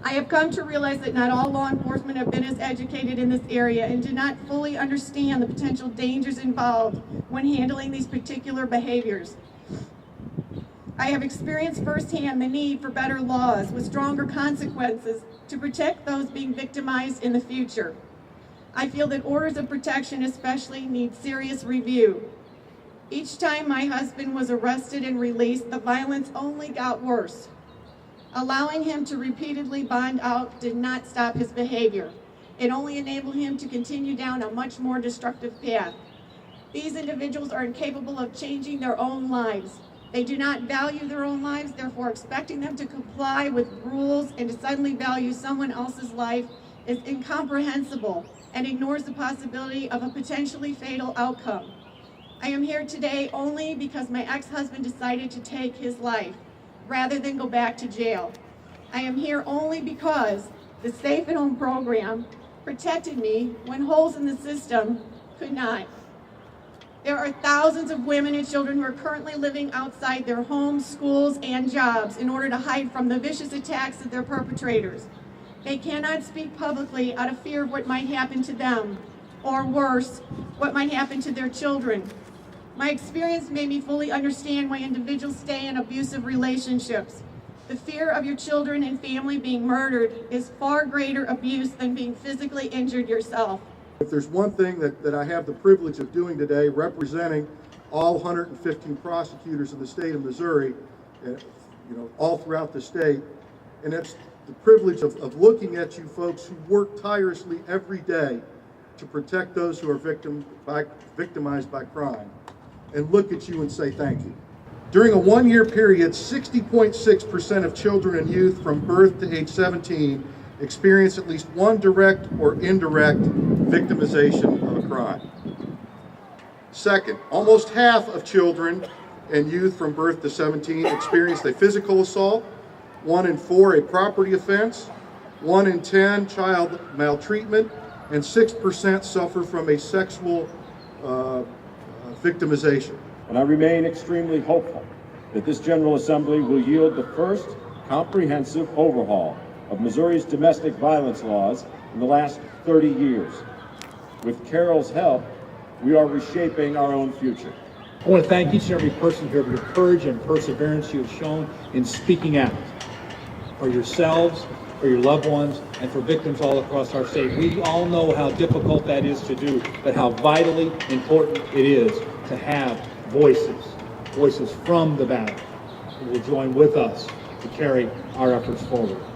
I have come to realize that not all law enforcement have been as educated in this area and do not fully understand the potential dangers involved when handling these particular behaviors. I have experienced firsthand the need for better laws with stronger consequences to protect those being victimized in the future. I feel that orders of protection especially need serious review. Each time my husband was arrested and released, the violence only got worse. Allowing him to repeatedly bond out did not stop his behavior. It only enabled him to continue down a much more destructive path. These individuals are incapable of changing their own lives. They do not value their own lives, therefore expecting them to comply with rules and to suddenly value someone else's life is incomprehensible and ignores the possibility of a potentially fatal outcome. I am here today only because my ex-husband decided to take his life rather than go back to jail. I am here only because the Safe at Home program protected me when holes in the system could not. There are thousands of women and children who are currently living outside their homes, schools, and jobs in order to hide from the vicious attacks of their perpetrators. They cannot speak publicly out of fear of what might happen to them, or worse, what might happen to their children. My experience made me fully understand why individuals stay in abusive relationships. The fear of your children and family being murdered is far greater abuse than being physically injured yourself. If there's one thing that I have the privilege of doing today, representing all 115 prosecutors in the state of Missouri, all throughout the state, and it's the privilege of looking at you folks who work tirelessly every day to protect those who are victimized by crime, and look at you and say thank you. During a one-year period, 60.6% of children and youth from birth to age 17 experience at least one direct or indirect victimization of a crime. Second, almost half of children and youth from birth to 17 experienced a physical assault, 1 in 4 a property offense, 1 in 10 child maltreatment, and 6% suffer from a sexual victimization. And I remain extremely hopeful that this General Assembly will yield the first comprehensive overhaul of Missouri's domestic violence laws in the last 30 years. With Carol's help, we are reshaping our own future. I want to thank each and every person here for the courage and perseverance you have shown in speaking out for yourselves, for your loved ones, and for victims all across our state. We all know how difficult that is to do, but how vitally important it is to have voices from the battle who will join with us to carry our efforts forward.